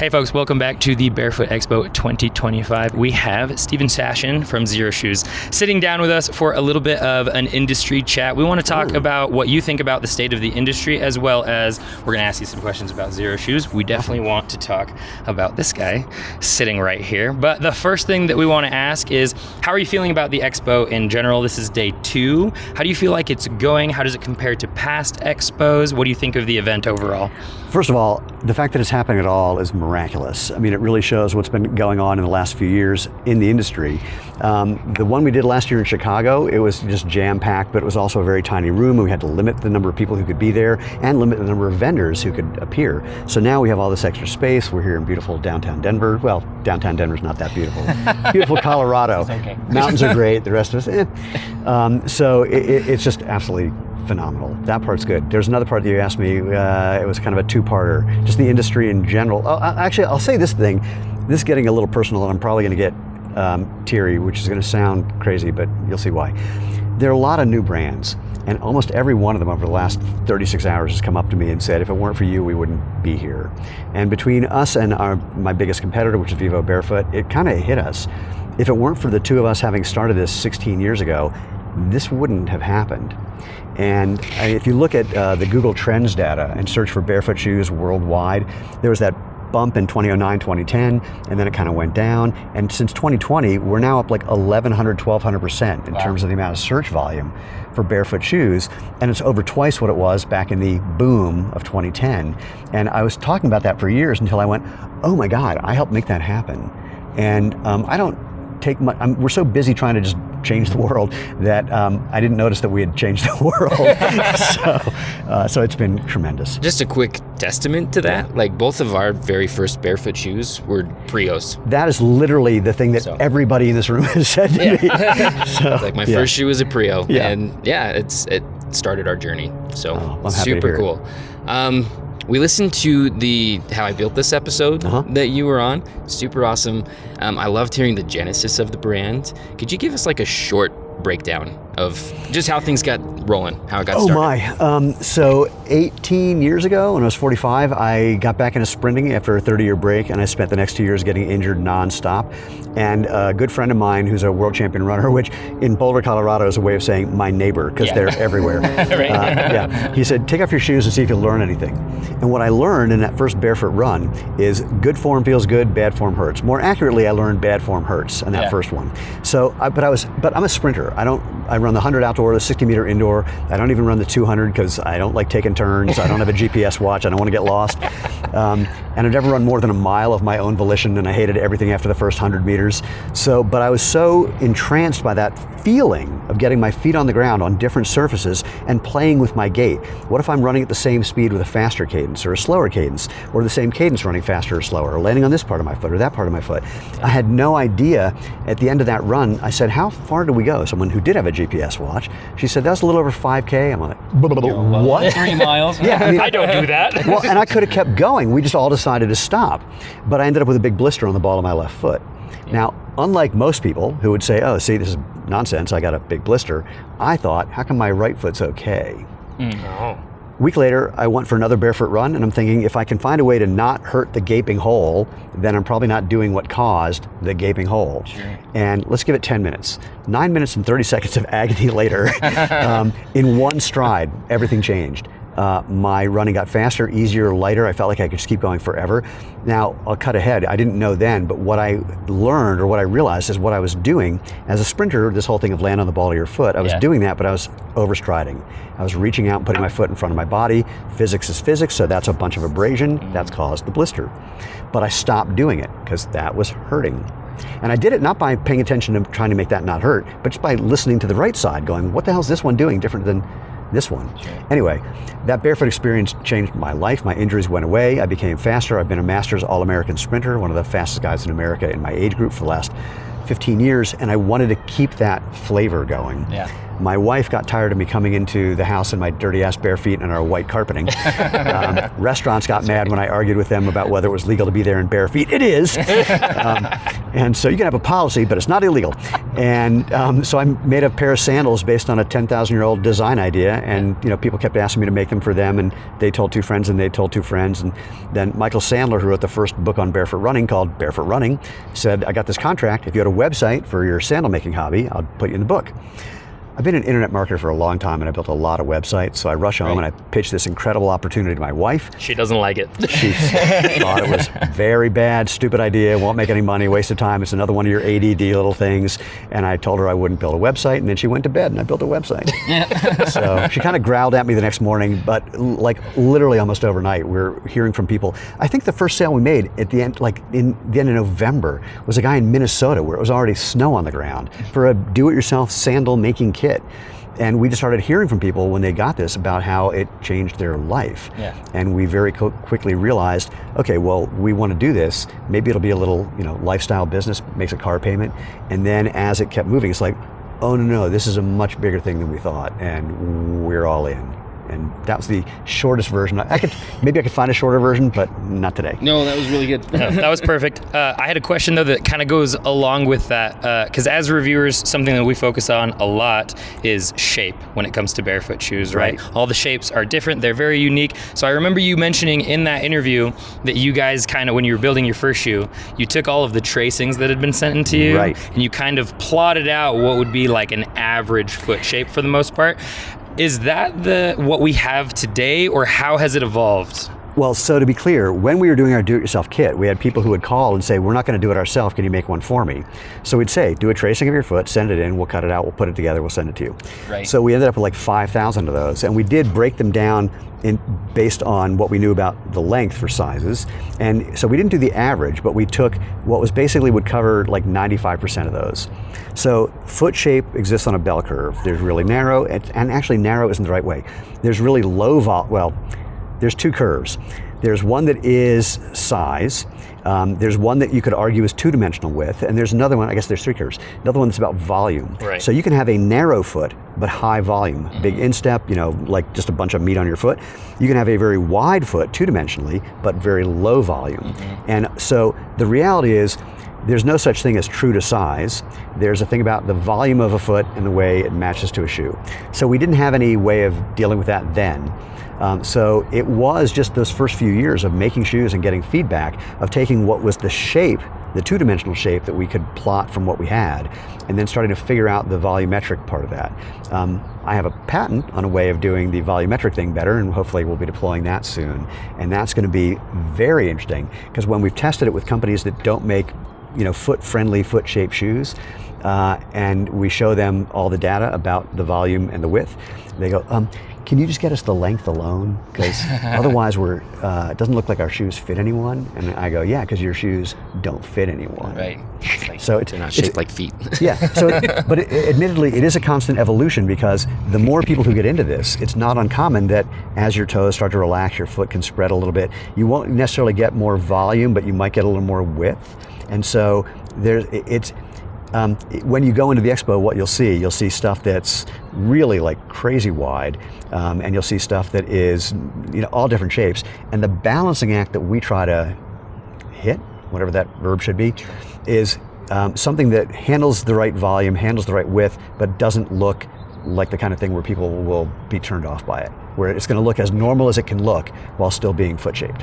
Hey folks, welcome back to the Barefoot Expo 2025. We have Steven Sashen from Xero Shoes sitting down with us for a little bit of an industry chat. We want to talk about what you think about the state of the industry, as well as we're going to ask you some questions about Xero Shoes. We definitely want to talk about this guy sitting right here. But the first thing that we want to ask is, how are you feeling about the Expo in general? This is day 2. How do you feel like it's going? How does it compare to past Expos? What do you think of the event overall? First of all, the fact that it's happening at all is miraculous. I mean, it really shows what's been going on in the last few years in the industry. The one we did last year in Chicago, it was just jam-packed, but it was also a very tiny room, and we had to limit the number of people who could be there and limit the number of vendors who could appear. So now we have all this extra space. We're here in beautiful downtown Denver. Well, downtown Denver's not that beautiful. Beautiful Colorado. Okay. Mountains are great, the rest of us, So it's just absolutely phenomenal. That part's good. There's another part that you asked me, it was kind of a two-parter, just the industry in general. Actually, I'll say this thing. This is getting a little personal, and I'm probably going to get teary, which is going to sound crazy, but you'll see why. There are a lot of new brands, and almost every one of them over the last 36 hours has come up to me and said, if it weren't for you, we wouldn't be here. And between us and my biggest competitor, which is Vivo Barefoot, it kind of hit us. If it weren't for the two of us having started this 16 years ago, this wouldn't have happened. And if you look at the Google Trends data and search for barefoot shoes worldwide, there was that bump in 2009, 2010, and then it kind of went down. And since 2020, we're now up like 1,100, 1,200% in terms of the amount of search volume for barefoot shoes. And it's over twice what it was back in the boom of 2010. And I was talking about that for years until I went, oh my God, I helped make that happen. And I don't take much, we're so busy trying to just change the world that I didn't notice that we had changed the world. So it's been tremendous. Just a quick testament to that, like both of our very first barefoot shoes were Prios. That is literally the thing that everybody in this room has said to me. So, like my first shoe was a Prio, and it started our journey. So super cool. We listened to the How I Built This episode that you were on. Super awesome. I loved hearing the genesis of the brand. Could you give us like a short breakdown of just how things got rolling, how it got started? So 18 years ago, when I was 45, I got back into sprinting after a 30-year break, and I spent the next 2 years getting injured nonstop. And a good friend of mine who's a world champion runner, which in Boulder, Colorado is a way of saying my neighbor, because they're everywhere. He said, take off your shoes and see if you'll learn anything. And what I learned in that first barefoot run is good form feels good, bad form hurts. More accurately, I learned bad form hurts in that first one. So, but I'm a sprinter. I run the 100 outdoor, the 60-meter indoor. I don't even run the 200 because I don't like taking turns. I don't have a GPS watch. I don't want to get lost. And I've never run more than a mile of my own volition, and I hated everything after the first 100 meters. So, but I was so entranced by that feeling of getting my feet on the ground on different surfaces and playing with my gait. What if I'm running at the same speed with a faster cadence or a slower cadence, or the same cadence running faster or slower, or landing on this part of my foot or that part of my foot? I had no idea. At the end of that run, I said, how far did we go? Someone who did have a GPS watch, she said, that's a little over 5K. I'm like, what? 3 miles? I don't do that. Well, and I could have kept going. We just all decided to stop. But I ended up with a big blister on the ball of my left foot. Now, unlike most people who would say, oh, see, this is nonsense, I got a big blister, I thought, how come my right foot's okay? A week later, I went for another barefoot run, and I'm thinking, if I can find a way to not hurt the gaping hole, then I'm probably not doing what caused the gaping hole. Sure. And let's give it 10 minutes. 9 minutes and 30 seconds of agony later, in one stride, everything changed. My running got faster, easier, lighter. I felt like I could just keep going forever. Now, I'll cut ahead. I didn't know then, but what I learned, or what I realized, is what I was doing as a sprinter, this whole thing of land on the ball of your foot, I was doing that, but I was overstriding. I was reaching out and putting my foot in front of my body. Physics is physics, so that's a bunch of abrasion. That's caused the blister. But I stopped doing it because that was hurting. And I did it not by paying attention to trying to make that not hurt, but just by listening to the right side, going, what the hell is this one doing different than this one? Anyway, that barefoot experience changed my life. My injuries went away. I became faster. I've been a Masters All-American sprinter, one of the fastest guys in America in my age group for the last 15 years, and I wanted to keep that flavor going. My wife got tired of me coming into the house in my dirty ass bare feet and our white carpeting. Restaurants got mad when I argued with them about whether it was legal to be there in bare feet. It is. And so you can have a policy, but it's not illegal. And so I made a pair of sandals based on a 10,000-year-old design idea, and people kept asking me to make them for them, and they told two friends, and they told two friends, and then Michael Sandler, who wrote the first book on barefoot running called Barefoot Running, said, I got this contract. If you had a website for your sandal making hobby, I'll put you in the book. I've been an internet marketer for a long time, and I built a lot of websites. So I rush home and I pitched this incredible opportunity to my wife. She doesn't like it. She thought it was very bad, stupid idea, won't make any money, waste of time. It's another one of your ADD little things. And I told her I wouldn't build a website, and then she went to bed and I built a website. So she kind of growled at me the next morning, but like literally almost overnight, we're hearing from people. I think the first sale we made at the end, like in the end of November, was a guy in Minnesota where it was already snow on the ground for a do-it-yourself sandal making kit. And we just started hearing from people when they got this about how it changed their life. Yeah. And we very quickly realized, okay, well, we want to do this. Maybe it'll be a little, lifestyle business, makes a car payment. And then as it kept moving, it's like, oh no, this is a much bigger thing than we thought, and we're all in. And that was the shortest version. Maybe I could find a shorter version, but not today. No, that was really good. No, that was perfect. I had a question though that kind of goes along with that, because as reviewers, something that we focus on a lot is shape when it comes to barefoot shoes, right? All the shapes are different. They're very unique. So I remember you mentioning in that interview that you guys kind of, when you were building your first shoe, you took all of the tracings that had been sent into you, and you kind of plotted out what would be like an average foot shape for the most part. Is that what we have today, or how has it evolved? Well, so to be clear, when we were doing our do-it-yourself kit, we had people who would call and say, we're not going to do it ourselves, can you make one for me? So we'd say, do a tracing of your foot, send it in, we'll cut it out, we'll put it together, we'll send it to you. Right. So we ended up with like 5,000 of those, and we did break them down based on what we knew about the length for sizes. And so we didn't do the average, but we took what was basically would cover like 95% of those. So foot shape exists on a bell curve. There's really narrow, and actually narrow isn't the right way. There's really low there's two curves. There's one that is size. There's one that you could argue is two-dimensional width, and there's another one, I guess there's three curves. Another one that's about volume. Right. So you can have a narrow foot, but high volume. Big instep, like just a bunch of meat on your foot. You can have a very wide foot, two-dimensionally, but very low volume. And so the reality is, there's no such thing as true to size. There's a thing about the volume of a foot and the way it matches to a shoe. So we didn't have any way of dealing with that then. So it was just those first few years of making shoes and getting feedback, of taking what was the shape, the two-dimensional shape that we could plot from what we had, and then starting to figure out the volumetric part of that. I have a patent on a way of doing the volumetric thing better, and hopefully we'll be deploying that soon. And that's going to be very interesting, because when we've tested it with companies that don't make foot-friendly, foot-shaped shoes, and we show them all the data about the volume and the width, they go, can you just get us the length alone? Because otherwise it doesn't look like our shoes fit anyone. And I go, yeah, because your shoes don't fit anyone. Right. So they're not shaped like feet. Yeah. So, but admittedly, it is a constant evolution, because the more people who get into this, it's not uncommon that as your toes start to relax, your foot can spread a little bit. You won't necessarily get more volume, but you might get a little more width. And so when you go into the expo, what you'll see stuff that's really like crazy wide, and you'll see stuff that is, all different shapes. And the balancing act that we try to hit, whatever that verb should be, is something that handles the right volume, handles the right width, but doesn't look like the kind of thing where people will be turned off by it, where it's going to look as normal as it can look while still being foot-shaped.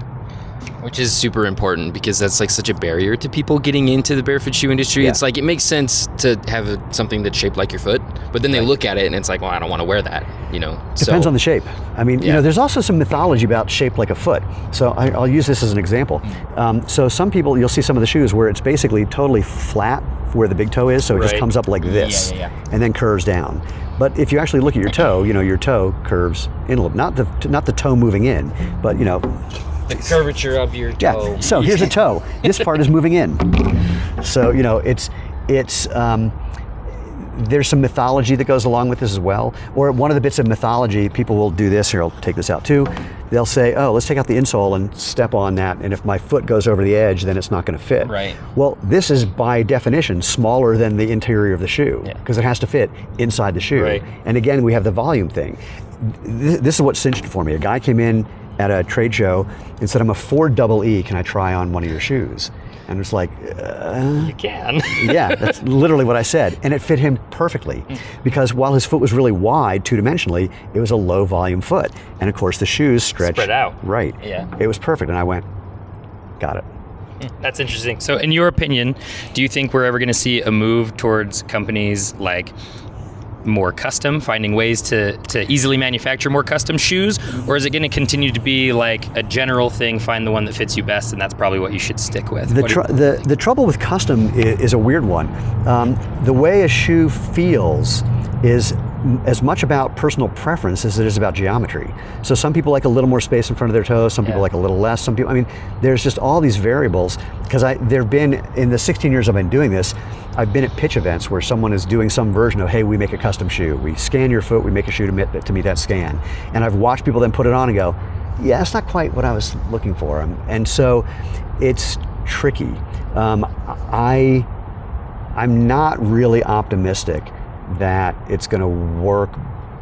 Which is super important, because that's like such a barrier to people getting into the barefoot shoe industry. Yeah. It's like, it makes sense to have something that's shaped like your foot, but then they look at it and it's like, well, I don't want to wear that, Depends on the shape. I mean, there's also some mythology about shaped like a foot. So I'll use this as an example. So some people, you'll see some of the shoes where it's basically totally flat where the big toe is, so it just comes up like this, and then curves down. But if you actually look at your toe, your toe curves in a little, not the toe moving in, but the curvature of your toe. Yeah, so here's a toe. This part is moving in. So, there's some mythology that goes along with this as well. Or one of the bits of mythology, people will do this, here I'll take this out too. they'll say, oh, let's take out the insole and step on that, and if my foot goes over the edge, then it's not going to fit. Right. Well, this is by definition smaller than the interior of the shoe, because it has to fit inside the shoe. Right. And again, we have the volume thing. This is what cinched it for me. A guy came in at a trade show and said, I'm a Ford EE, can I try on one of your shoes? And it's like, you can. yeah, that's literally what I said. And it fit him perfectly, because while his foot was really wide two-dimensionally, it was a low volume foot. And of course the shoes spread out. Right. Yeah. It was perfect. And I went, got it. That's interesting. So in your opinion, do you think we're ever going to see a move towards companies like more custom, finding ways to easily manufacture more custom shoes? Or is it going to continue to be like a general thing, find the one that fits you best, and that's probably what you should stick with? The trouble with custom is a weird one. The way a shoe feels is as much about personal preference as it is about geometry. So some people like a little more space in front of their toes, some people like a little less, some people, I mean, there's just all these variables, because there've been, in the 16 years I've been doing this, I've been at pitch events where someone is doing some version of, hey, we make a custom shoe. We scan your foot, we make a shoe to meet that scan. And I've watched people then put it on and go, yeah, that's not quite what I was looking for. And so it's tricky. I'm not really optimistic that it's going to work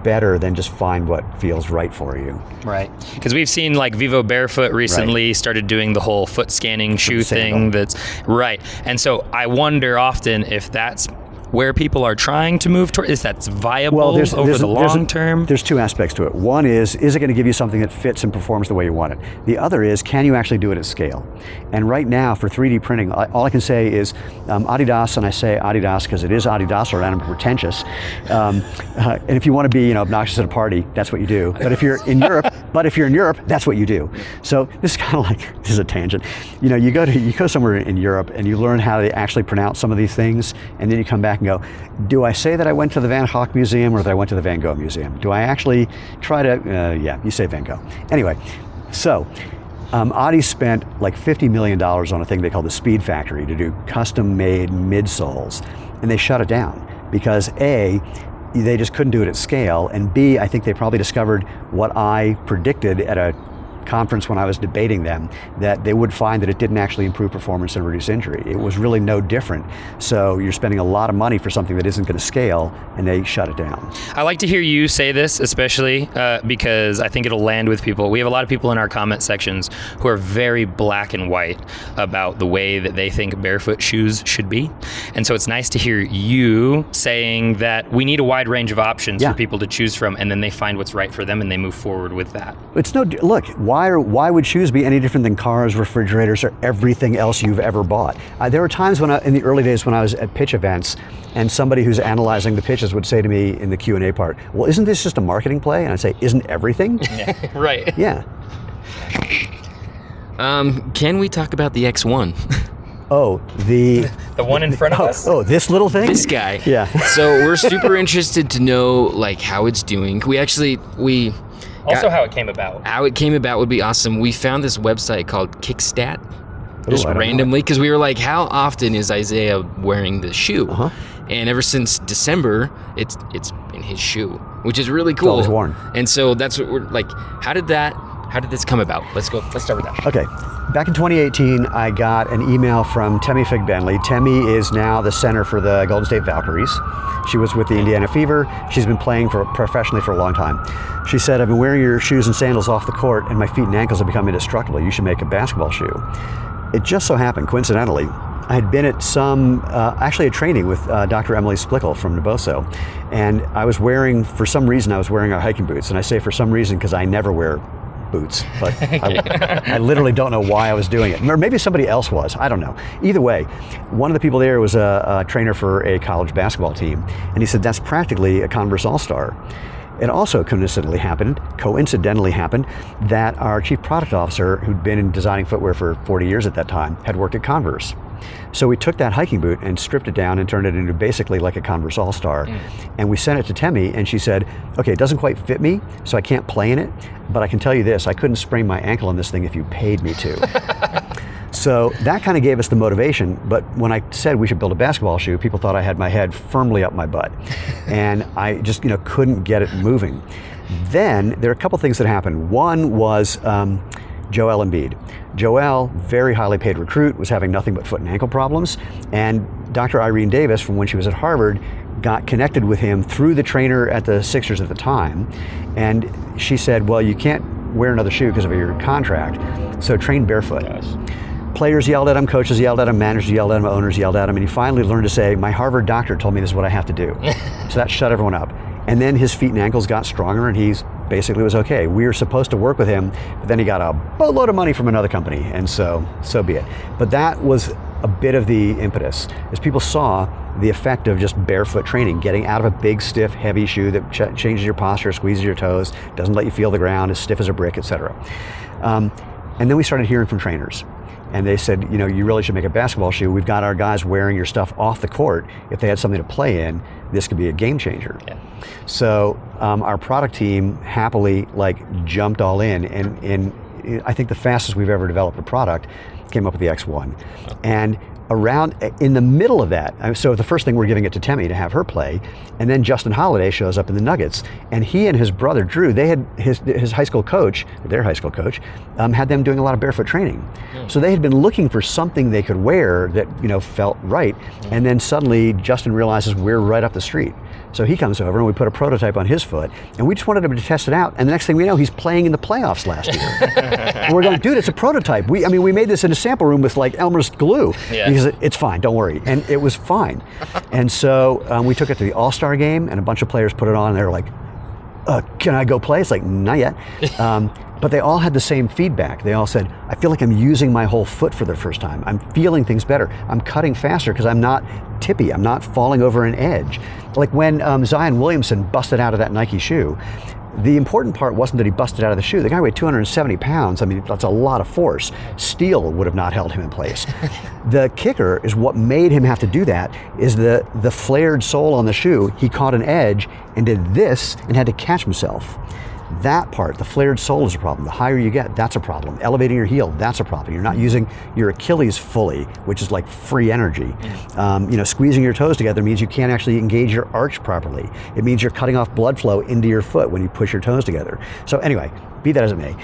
better than just find what feels right for you. Right. Because we've seen like Vivo Barefoot recently started doing the whole foot scanning shoe thing. That's right. And so I wonder often if that's where people are trying to move toward. Is that viable over the long term? There's two aspects to it. One is it going to give you something that fits and performs the way you want it? The other is, can you actually do it at scale? And right now, for 3D printing, all I can say is Adidas, and I say Adidas because it is Adidas, or I'm pretentious. And if you want to be, obnoxious at a party, that's what you do. But if you're in Europe, that's what you do. So this is kind of like, this is a tangent. You go somewhere in Europe and you learn how to actually pronounce some of these things, and then you come back and go, do I say that I went to the Van Gogh Museum or that I went to the Van Gogh Museum? Do I actually try to, yeah, you say Van Gogh. Anyway, so Adi spent like $50 million on a thing they call the Speed Factory to do custom-made midsoles, and they shut it down because A, they just couldn't do it at scale, and B, I think they probably discovered what I predicted at a conference when I was debating them, that they would find that it didn't actually improve performance and reduce injury. It was really no different. So you're spending a lot of money for something that isn't going to scale, and they shut it down. I like to hear you say this, especially because I think it'll land with people. We have a lot of people in our comment sections who are very black and white about the way that they think barefoot shoes should be. And so it's nice to hear you saying that we need a wide range of options for people to choose from, and then they find what's right for them and they move forward with that. Look, why would shoes be any different than cars, refrigerators, or everything else you've ever bought? There were times in the early days when I was at pitch events, and somebody who's analyzing the pitches would say to me in the Q&A part, well, isn't this just a marketing play? And I'd say, isn't everything? Yeah, right. Yeah. Can we talk about the X1? Oh, the one in front of us? Oh, this little thing? This guy. Yeah. So we're super interested to know like how it's doing. Also, how it came about. How it came about would be awesome. We found this website called Kickstat, just randomly, because we were like, how often is Isaiah wearing this shoe? Uh-huh. And ever since December, it's been his shoe, which is really cool. It's always worn. And so that's what we're like, how did this come about? Let's start with that. Okay. Back in 2018, I got an email from Temi Fig-Bentley. Temi is now the center for the Golden State Valkyries. She was with the Indiana Fever. She's been playing professionally for a long time. She said, I've been wearing your shoes and sandals off the court, and my feet and ankles have become indestructible. You should make a basketball shoe. It just so happened, coincidentally, I had been at actually a training with Dr. Emily Splickle from Neboso, and for some reason, I was wearing our hiking boots. And I say for some reason because I never wear boots, but I literally don't know why I was doing it. Or maybe somebody else was, I don't know. Either way, one of the people there was a trainer for a college basketball team, and he said, that's practically a Converse All-Star. It also coincidentally happened that our chief product officer, who'd been in designing footwear for 40 years at that time, had worked at Converse. So we took that hiking boot and stripped it down and turned it into basically like a Converse All-Star. And we sent it to Temi, and she said, okay, it doesn't quite fit me, so I can't play in it, but I can tell you this, I couldn't sprain my ankle in this thing if you paid me to. So that kind of gave us the motivation, but when I said we should build a basketball shoe, people thought I had my head firmly up my butt. And I just couldn't get it moving. Then there are a couple things that happened. One was Joel Embiid. Joel, very highly paid recruit, was having nothing but foot and ankle problems, and Dr. Irene Davis, from when she was at Harvard, got connected with him through the trainer at the Sixers at the time, and she said, well, you can't wear another shoe because of your contract, so train barefoot. Gosh. Players yelled at him, coaches yelled at him, managers yelled at him, owners yelled at him, and he finally learned to say, my Harvard doctor told me this is what I have to do. So that shut everyone up. And then his feet and ankles got stronger, and he's basically was okay. We were supposed to work with him, but then he got a boatload of money from another company, and so be it. But that was a bit of the impetus, as people saw the effect of just barefoot training, getting out of a big, stiff, heavy shoe that changes your posture, squeezes your toes, doesn't let you feel the ground, is stiff as a brick, etc. And then we started hearing from trainers. And they said, you know, you really should make a basketball shoe. We've got our guys wearing your stuff off the court. If they had something to play in, this could be a game changer. Yeah. So our product team happily jumped all in, and I think the fastest we've ever developed a product came up with the X1. Oh. And in the middle of that, so the first thing we're giving it to Temi to have her play, and then Justin Holiday shows up in the Nuggets, and he and his brother Drew, they had his high school coach, their high school coach, had them doing a lot of barefoot training. So they had been looking for something they could wear that felt right, and then suddenly Justin realizes we're right up the street. So he comes over and we put a prototype on his foot, and we just wanted him to test it out. And the next thing we know, he's playing in the playoffs last year. And we're going, dude, it's a prototype. We made this in a sample room with Elmer's glue. Yeah. Because it's fine, don't worry. And it was fine. And so we took it to the All-Star game, and a bunch of players put it on, and they were like, can I go play? It's like, not yet. But they all had the same feedback. They all said, I feel like I'm using my whole foot for the first time. I'm feeling things better. I'm cutting faster because I'm not tippy. I'm not falling over an edge. Like when Zion Williamson busted out of that Nike shoe, the important part wasn't that he busted out of the shoe. The guy weighed 270 pounds. I mean, that's a lot of force. Steel would have not held him in place. The kicker is what made him have to do that is the flared sole on the shoe. He caught an edge and did this and had to catch himself. That part, the flared sole is a problem. The higher you get, that's a problem. Elevating your heel, that's a problem. You're not using your Achilles fully, which is like free energy. Squeezing your toes together means you can't actually engage your arch properly. It means you're cutting off blood flow into your foot when you push your toes together. So anyway, be that as it may,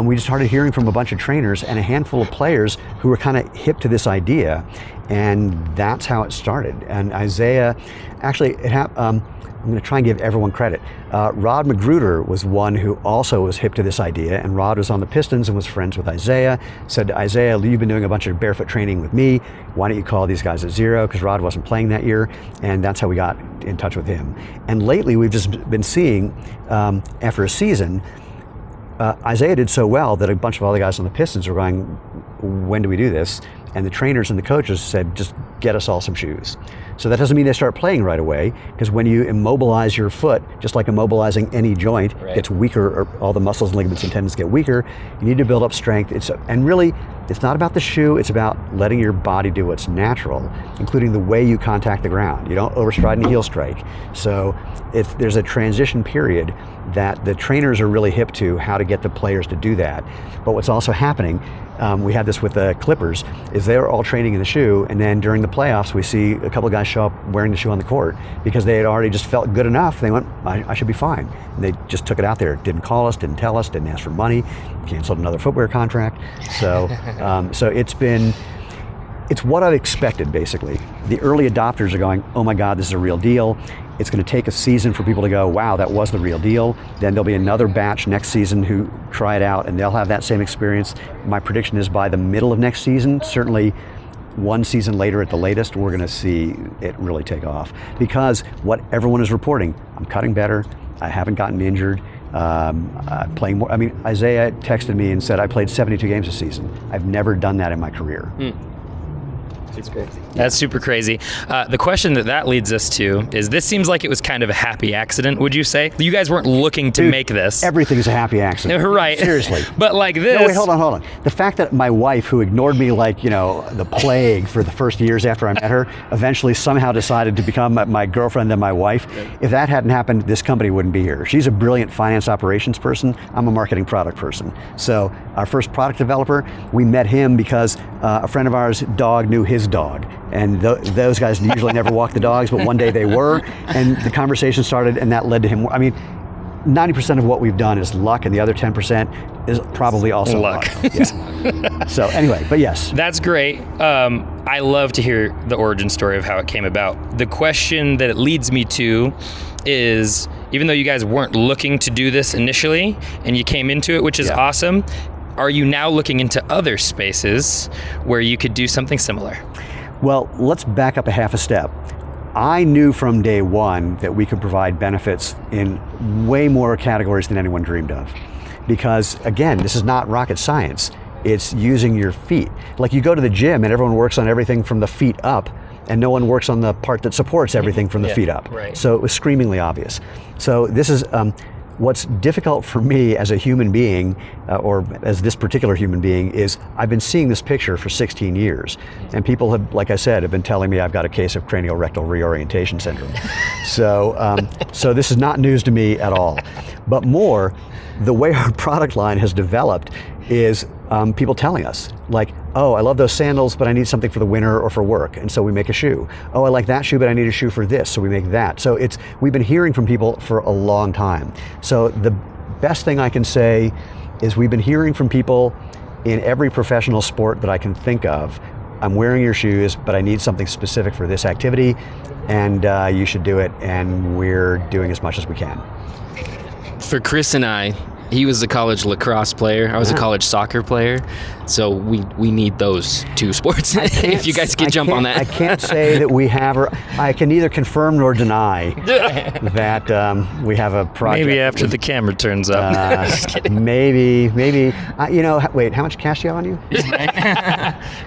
we just started hearing from a bunch of trainers and a handful of players who were kind of hip to this idea, and that's how it started. And Isaiah, actually, I'm going to try and give everyone credit. Rod Magruder was one who also was hip to this idea, and Rod was on the Pistons and was friends with Isaiah, said to Isaiah, you've been doing a bunch of barefoot training with me, why don't you call these guys at Xero, because Rod wasn't playing that year, and that's how we got in touch with him. And lately we've just been seeing, after a season, Isaiah did so well that a bunch of other guys on the Pistons were going, when do we do this? And the trainers and the coaches said, just get us all some shoes. So that doesn't mean they start playing right away, because when you immobilize your foot, just like immobilizing any joint, gets weaker, or all the muscles and ligaments and tendons get weaker, you need to build up strength. And really, it's not about the shoe, it's about letting your body do what's natural, including the way you contact the ground. You don't overstride and heel strike. So there's a transition period that the trainers are really hip to, how to get the players to do that. But what's also happening, we had this with the Clippers, is they're all training in the shoe, and then during the playoffs we see a couple of guys show up wearing the shoe on the court because they had already just felt good enough. They went, I should be fine. And they just took it out there. Didn't call us, didn't tell us, didn't ask for money, canceled another footwear contract. So it's what I've expected, basically. The early adopters are going, oh my God, this is a real deal. It's going to take a season for people to go, wow, that was the real deal. Then there'll be another batch next season who try it out, and they'll have that same experience. My prediction is by the middle of next season, certainly one season later at the latest, we're going to see it really take off. Because what everyone is reporting, I'm cutting better, I haven't gotten injured, playing more. I mean, Isaiah texted me and said, I played 72 games this season. I've never done that in my career. It's crazy. That's super crazy. The question that leads us to is, this seems like it was kind of a happy accident, would you say? You guys weren't looking to make this. Everything's a happy accident. Right. Seriously. But like this. No, wait, hold on. The fact that my wife, who ignored me like, the plague for the first years after I met her, eventually somehow decided to become my girlfriend and my wife. If that hadn't happened, this company wouldn't be here. She's a brilliant finance operations person. I'm a marketing product person. So our first product developer, we met him because a friend of ours' dog knew his dog, and those guys usually never walk the dogs, but one day they were, and the conversation started, and that led to him. I mean, 90% of what we've done is luck, and the other 10% is probably also luck. Yeah. So anyway, but yes. That's great. I love to hear the origin story of how it came about. The question that it leads me to is, even though you guys weren't looking to do this initially, and you came into it, which is awesome, are you now looking into other spaces where you could do something similar? Well, let's back up a half a step. I knew from day one that we could provide benefits in way more categories than anyone dreamed of. Because again, this is not rocket science. It's using your feet. Like you go to the gym and everyone works on everything from the feet up, and no one works on the part that supports everything from the feet up. Right. So it was screamingly obvious. So this is, what's difficult for me as a human being, or as this particular human being, is I've been seeing this picture for 16 years. And people have, like I said, have been telling me I've got a case of cranial rectal reorientation syndrome. So this is not news to me at all. But more, the way our product line has developed is people telling us, like, oh, I love those sandals, but I need something for the winter or for work, and so we make a shoe. Oh, I like that shoe, but I need a shoe for this, so we make that. So we've been hearing from people for a long time. So the best thing I can say is we've been hearing from people in every professional sport that I can think of. I'm wearing your shoes, but I need something specific for this activity, and you should do it, and we're doing as much as we can. For Chris and I, he was a college lacrosse player. I was a college soccer player. So we need those two sports. If you guys could jump on that. I can't say that we have, or I can neither confirm nor deny that we have a project. Maybe after the camera turns up. Maybe. Wait, how much cash do you have on you?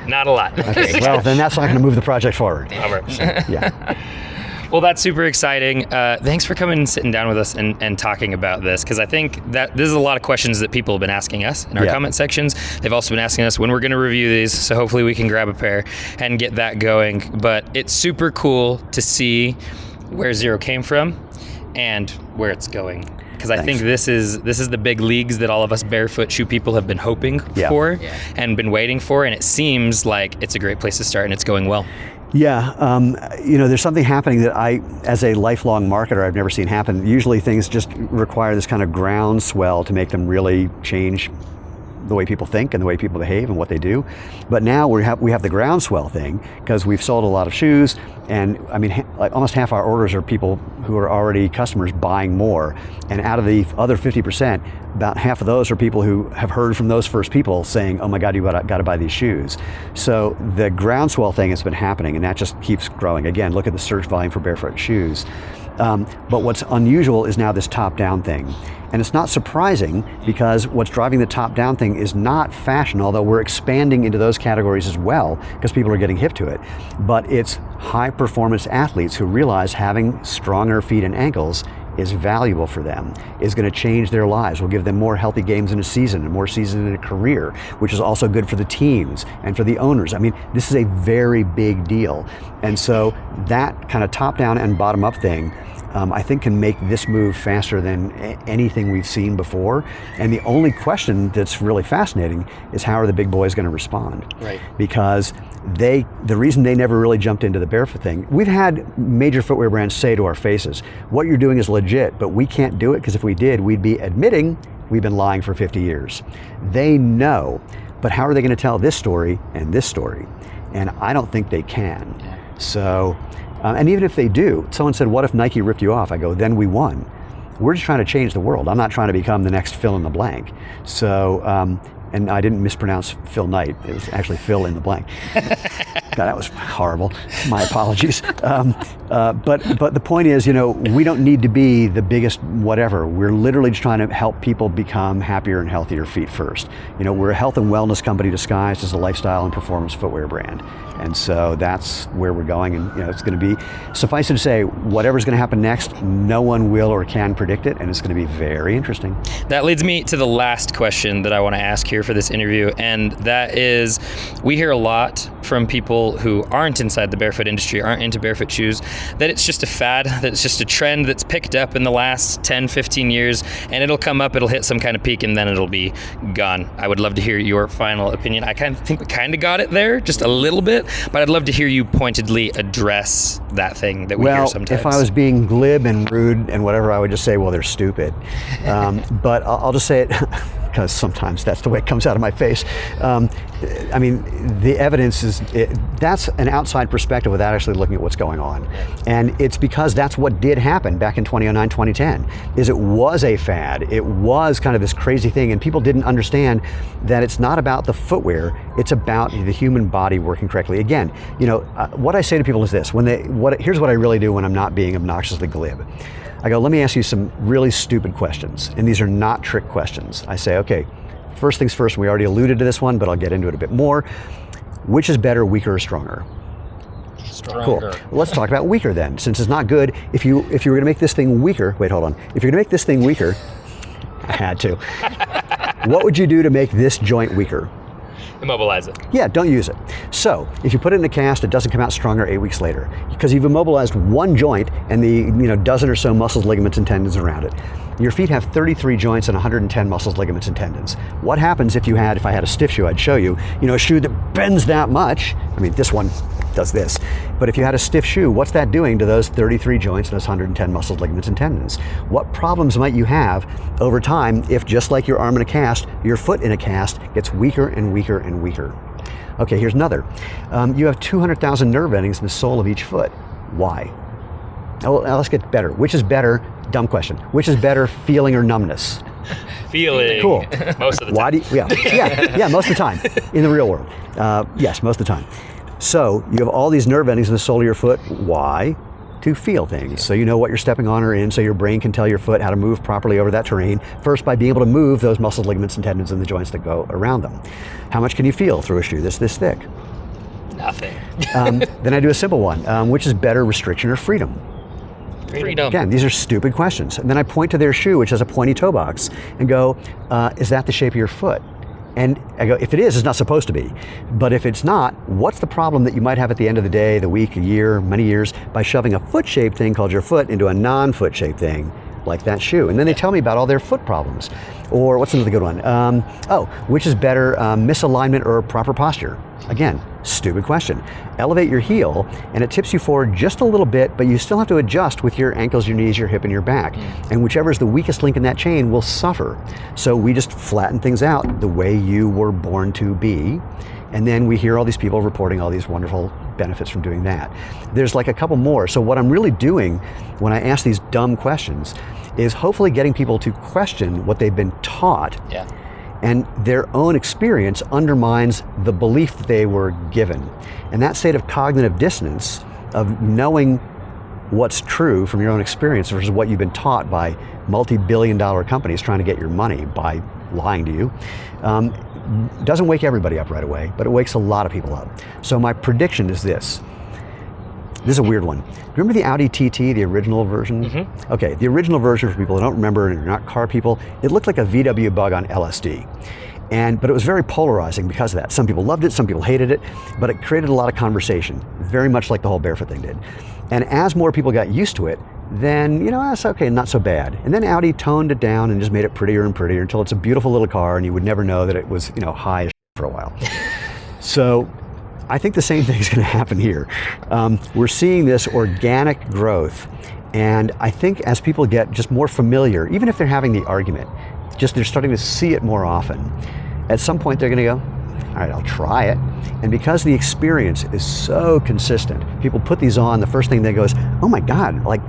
Not a lot. Okay, well, then that's not going to move the project forward. All right. So, yeah. Well, that's super exciting. Thanks for coming and sitting down with us and talking about this, because I think that this is a lot of questions that people have been asking us in our comment sections. They've also been asking us when we're going to review these, so hopefully we can grab a pair and get that going. But it's super cool to see where Xero came from and where it's going. Because I think this is the big leagues that all of us barefoot shoe people have been hoping for and been waiting for, and it seems like it's a great place to start and it's going well. Yeah, there's something happening that I, as a lifelong marketer, I've never seen happen. Usually things just require this kind of groundswell to make them really change the way people think and the way people behave and what they do. But now we have the groundswell thing, because we've sold a lot of shoes, and I mean, like almost half our orders are people who are already customers buying more. And out of the other 50%, about half of those are people who have heard from those first people saying, oh my God, you got to buy these shoes. So the groundswell thing has been happening, and that just keeps growing. Again, look at the search volume for barefoot shoes. But what's unusual is now this top-down thing. And it's not surprising, because what's driving the top-down thing is not fashion, although we're expanding into those categories as well, because people are getting hip to it. But it's high-performance athletes who realize having stronger feet and ankles is valuable for them, is going to change their lives, will give them more healthy games in a season and more seasons in a career, which is also good for the teams and for the owners. I mean, this is a very big deal. And so that kind of top-down and bottom-up thing, I think, can make this move faster than anything we've seen before. And the only question that's really fascinating is, how are the big boys going to respond? Right. Because the reason they never really jumped into the barefoot thing, we've had major footwear brands say to our faces, what you're doing is legit, but we can't do it, because if we did, we'd be admitting we've been lying for 50 years. They know, but how are they going to tell this story and this story? And I don't think they can. So, and even if they do, someone said, what if Nike ripped you off? I go, then we won. We're just trying to change the world. I'm not trying to become the next fill in the blank. So, and I didn't mispronounce Phil Knight. It was actually Phil in the blank. God, that was horrible. My apologies. But the point is, we don't need to be the biggest whatever. We're literally just trying to help people become happier and healthier feet first. We're a health and wellness company disguised as a lifestyle and performance footwear brand. And so that's where we're going. And it's going to be, suffice it to say, whatever's going to happen next, no one will or can predict it. And it's going to be very interesting. That leads me to the last question that I want to ask here. here for this interview, and that is, we hear a lot from people who aren't inside the barefoot industry, aren't into barefoot shoes, that it's just a fad, that it's just a trend that's picked up in the last 10, 15 years, and it'll come up, it'll hit some kind of peak, and then it'll be gone. I would love to hear your final opinion. I think we kind of got it there, just a little bit, but I'd love to hear you pointedly address that thing that we hear sometimes. If I was being glib and rude and whatever, I would just say, well, they're stupid. But I'll just say it because sometimes that's the way it comes out of my face. I mean, the evidence is, that's an outside perspective without actually looking at what's going on. And it's because that's what did happen back in 2009, 2010, is it was a fad. It was kind of this crazy thing, and people didn't understand that it's not about the footwear, it's about the human body working correctly. Again, what I say to people is this, here's what I really do when I'm not being obnoxiously glib. I go, let me ask you some really stupid questions, and these are not trick questions. I say, okay, first things first, we already alluded to this one, but I'll get into it a bit more. Which is better, weaker or stronger? Stronger. Cool. Well, let's talk about weaker then, since it's not good. If you were going to make this thing weaker, wait, hold on. If you're going to make this thing weaker, I had to. What would you do to make this joint weaker? Immobilize it. Yeah, don't use it. So if you put it in a cast, it doesn't come out stronger 8 weeks later because you've immobilized one joint and the dozen or so muscles, ligaments, and tendons around it. Your feet have 33 joints and 110 muscles, ligaments, and tendons. What happens if I had a stiff shoe, I'd show you, a shoe that bends that much. I mean, this one does this. But if you had a stiff shoe, what's that doing to those 33 joints and those 110 muscles, ligaments, and tendons? What problems might you have over time if, just like your arm in a cast, your foot in a cast gets weaker and weaker and weaker? Okay, here's another. You have 200,000 nerve endings in the sole of each foot. Why? Oh, now let's get better. Which is better? Dumb question. Which is better, feeling or numbness? Feeling. Cool. Most of the time. Why do you, yeah, most of the time in the real world. Yes, most of the time. So you have all these nerve endings in the sole of your foot. Why? To feel things. So you know what you're stepping on or in, so your brain can tell your foot how to move properly over that terrain, first by being able to move those muscles, ligaments, and tendons and the joints that go around them. How much can you feel through a shoe that's this thick? Nothing. Then I do a simple one. Which is better, restriction or freedom? Freedom. Again, these are stupid questions. And then I point to their shoe, which has a pointy toe box, and go, is that the shape of your foot? And I go, if it is, it's not supposed to be. But if it's not, what's the problem that you might have at the end of the day, the week, a year, many years, by shoving a foot-shaped thing called your foot into a non-foot-shaped thing like that shoe? And then they tell me about all their foot problems. Or what's another good one? Which is better, misalignment or proper posture? Again, stupid question. Elevate your heel and it tips you forward just a little bit, but you still have to adjust with your ankles, your knees, your hip, and your back. And whichever is the weakest link in that chain will suffer. So we just flatten things out the way you were born to be. And then we hear all these people reporting all these wonderful benefits from doing that. There's like a couple more. So what I'm really doing when I ask these dumb questions is hopefully getting people to question what they've been taught. Yeah. And their own experience undermines the belief that they were given. And that state of cognitive dissonance, of knowing what's true from your own experience versus what you've been taught by multi-billion-dollar companies trying to get your money by lying to you, doesn't wake everybody up right away, but it wakes a lot of people up. So my prediction is this. This is a weird one. Remember the Audi TT, the original version? Mm-hmm. Okay, the original version, for people who don't remember and are not car people, it looked like a VW Bug on LSD. But it was very polarizing because of that. Some people loved it, some people hated it, but it created a lot of conversation, very much like the whole Barefoot thing did. And as more people got used to it, then, that's okay, not so bad. And then Audi toned it down and just made it prettier and prettier until it's a beautiful little car and you would never know that it was, high as for a while. So I think the same thing is going to happen here. We're seeing this organic growth. And I think as people get just more familiar, even if they're having the argument, just they're starting to see it more often, at some point they're going to go, all right, I'll try it. And because the experience is so consistent, people put these on, the first thing they go is, oh my God, like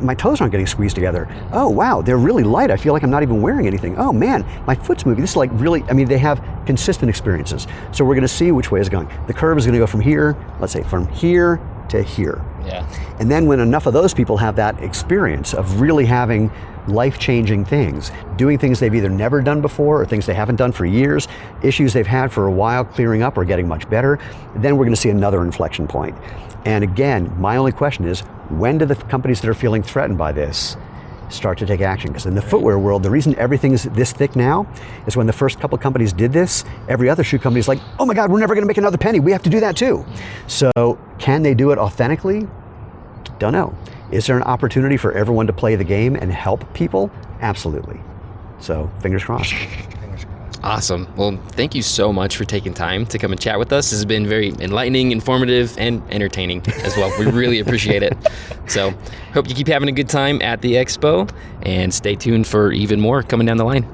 my toes aren't getting squeezed together. Oh wow, they're really light. I feel like I'm not even wearing anything. Oh man, my foot's moving. This is like really, they have consistent experiences. So we're gonna see which way it's going. The curve is gonna go from here, let's say from here to here. Yeah. And then when enough of those people have that experience of really having life-changing things, doing things they've either never done before or things they haven't done for years, issues they've had for a while clearing up or getting much better, then we're gonna see another inflection point. And again, my only question is, when do the companies that are feeling threatened by this start to take action. Because in the footwear world, the reason everything's this thick now is when the first couple companies did this, every other shoe company is like, oh my God, we're never going to make another penny. We have to do that too. So can they do it authentically? Don't know. Is there an opportunity for everyone to play the game and help people? Absolutely. So fingers crossed. Awesome. Well, thank you so much for taking time to come and chat with us. This has been very enlightening, informative, and entertaining as well. We really appreciate it. So hope you keep having a good time at the Expo, and stay tuned for even more coming down the line.